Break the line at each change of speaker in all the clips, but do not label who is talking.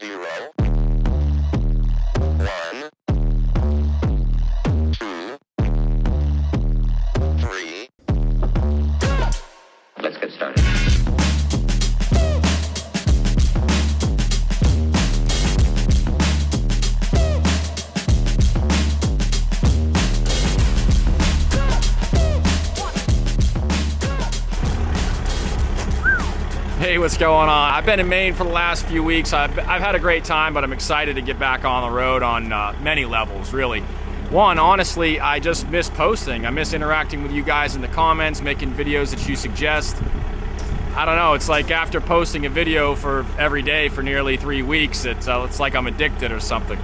0, 1, 2, 3. Let's get started.
Hey, what's going on? I've been in Maine for the last few weeks. I've had a great time, but I'm excited to get back on the road on many levels, really. One, honestly, I just miss posting. I miss interacting with you guys in the comments, making videos that you suggest. I don't know, it's like after posting a video for every day for nearly 3 weeks, it's like I'm addicted or something.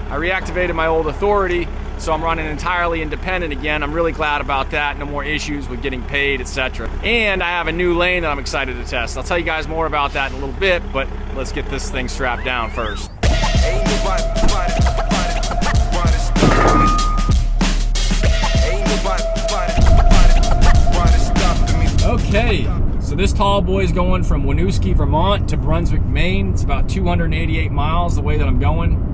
I reactivated my old authority, so I'm running entirely independent again. I'm really glad about that. No more issues with getting paid, etc. And I have a new lane that I'm excited to test. I'll tell you guys more about that in a little bit, but let's get this thing strapped down first. Okay, so this tall boy's going from Winooski, Vermont to Brunswick, Maine. It's about 288 miles the way that I'm going.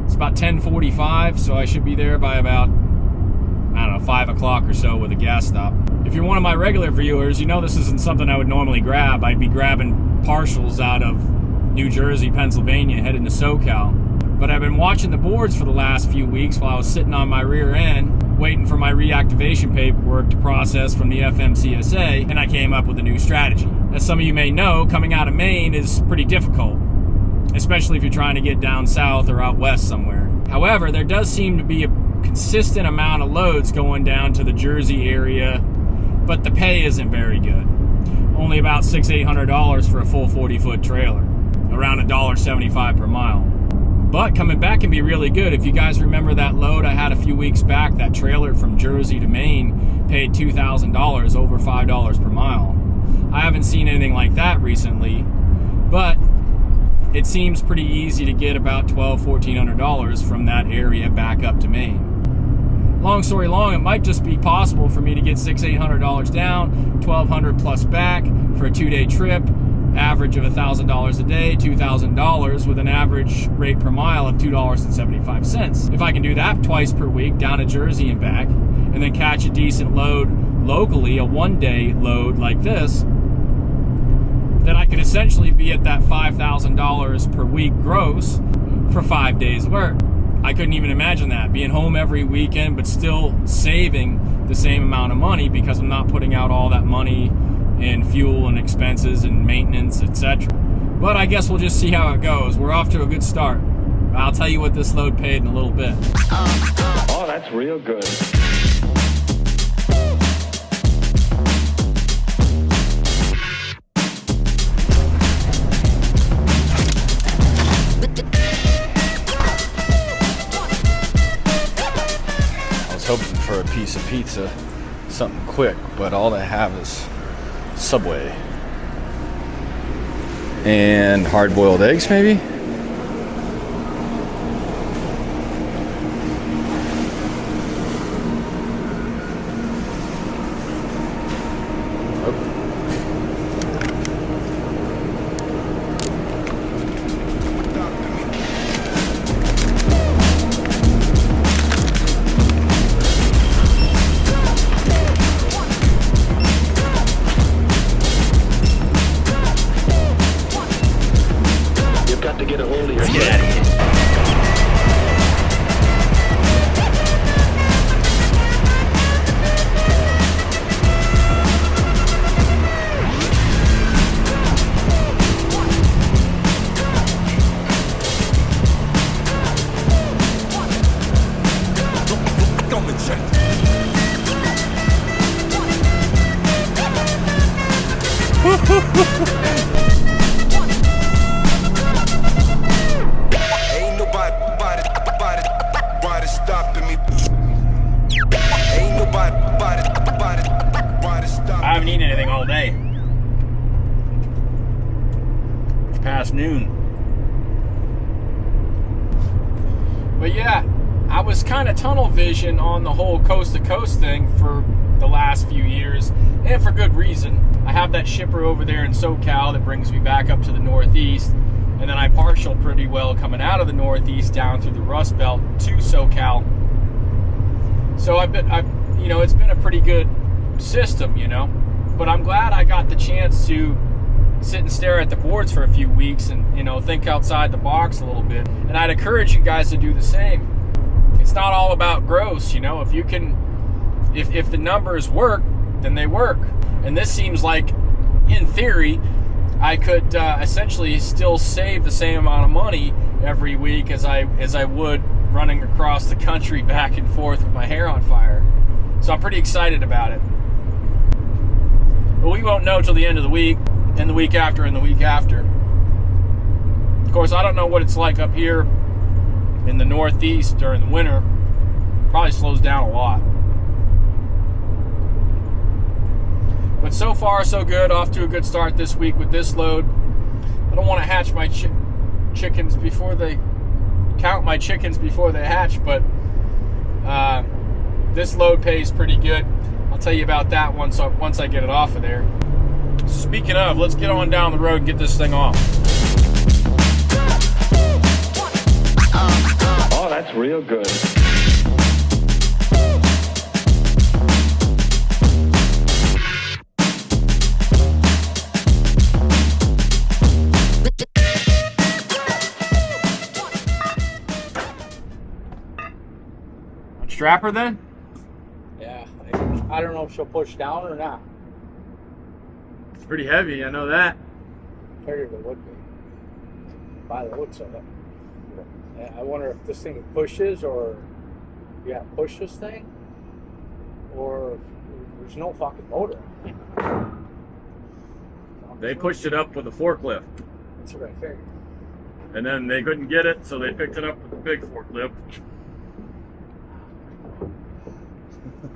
It's about 10:45, so I should be there by about, I don't know, 5 o'clock or so with a gas stop. If you're one of my regular viewers, you know this isn't something I would normally grab. I'd be grabbing partials out of New Jersey, Pennsylvania, heading to SoCal. But I've been watching the boards for the last few weeks while I was sitting on my rear end, waiting for my reactivation paperwork to process from the FMCSA, and I came up with a new strategy. As some of you may know, coming out of Maine is pretty difficult, especially if you're trying to get down south or out west somewhere. However, there does seem to be a consistent amount of loads going down to the Jersey area, but the pay isn't very good. Only about $600-800 for a full 40-foot trailer, around $1.75 per mile. But coming back can be really good. If you guys remember that load I had a few weeks back, that trailer from Jersey to Maine paid $2,000, over $5 per mile. I haven't seen anything like that recently, but it seems pretty easy to get about $1,200-1,400 from that area back up to Maine. Long story long, it might just be possible for me to get $600-800 down, $1,200 plus back for a 2-day trip, average of $1,000 a day, $2,000 with an average rate per mile of $2.75. If I can do that twice per week down to Jersey and back, and then catch a decent load locally, a 1-day load like this, then I could essentially be at that $5,000 per week gross for 5 days work. I couldn't even imagine that, being home every weekend but still saving the same amount of money because I'm not putting out all that money in fuel and expenses and maintenance, etc. But I guess we'll just see how it goes. We're off to a good start. I'll tell you what this load paid in a little bit.
Oh, that's real good.
Hoping for a piece of pizza, something quick, but all they have is Subway and hard-boiled eggs, maybe.
To get a hold of your
Let's get out of here. I haven't eaten anything all day. It's past noon. But yeah, I was kind of tunnel vision on the whole coast to coast thing for the last few years, and for good reason. I have that shipper over there in SoCal that brings me back up to the Northeast, and then I partial pretty well coming out of the Northeast down through the Rust Belt to SoCal. So you know, it's been a pretty good system, you know. But I'm glad I got the chance to sit and stare at the boards for a few weeks and, you know, think outside the box a little bit. And I'd encourage you guys to do the same. It's not all about gross, you know. If you can, if the numbers work, then they work. And this seems like, in theory, I could essentially still save the same amount of money every week as I would running across the country back and forth with my hair on fire. So I'm pretty excited about it. But we won't know till the end of the week, and the week after, and the week after. Of course, I don't know what it's like up here in the Northeast during the winter. Probably slows down a lot. But so far, so good. Off to a good start this week with this load. I don't want to hatch my chickens before they count my chickens before they hatch, but this load pays pretty good. I'll tell you about that once I get it off of there. Speaking of, let's get on down the road and get this thing off.
Oh, that's real good.
Strap her then?
Yeah, I don't know if she'll push down or not.
It's pretty heavy, I know that.
Figured it would be, by the looks of it. Yeah, I wonder if this thing pushes, or you gotta push this thing, or there's no fucking motor.
They pushed it up with a forklift,
That's what I figured.
and then they couldn't get it, so they picked it up with a big forklift.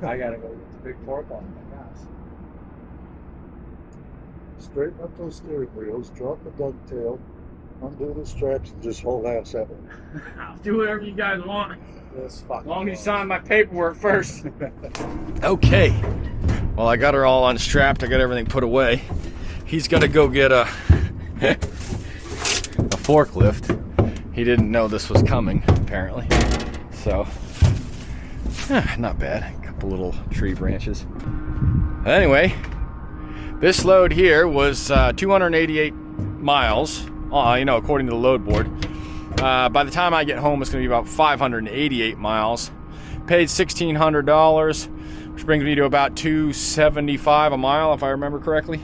I gotta go get the big fork on my gosh.
Straighten up those steering wheels, drop the dovetail, undo the straps, and just hold ass at it.
I'll do whatever you guys want.
This fucking
As long as you sign my paperwork first. Okay. Well, I got her all unstrapped. I got everything put away. He's gonna go get a forklift. He didn't know this was coming, apparently. So, not bad. A couple little tree branches. Anyway, this load here was 288 miles, you know, according to the load board. By the time I get home, it's going to be about 588 miles. Paid $1,600, which brings me to about $275 a mile, if I remember correctly.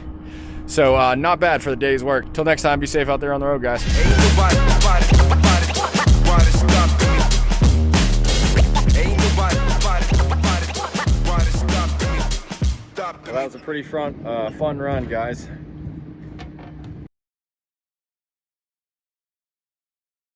So, not bad for the day's work. Till next time, be safe out there on the road, guys. Well, that was a pretty fun run, guys.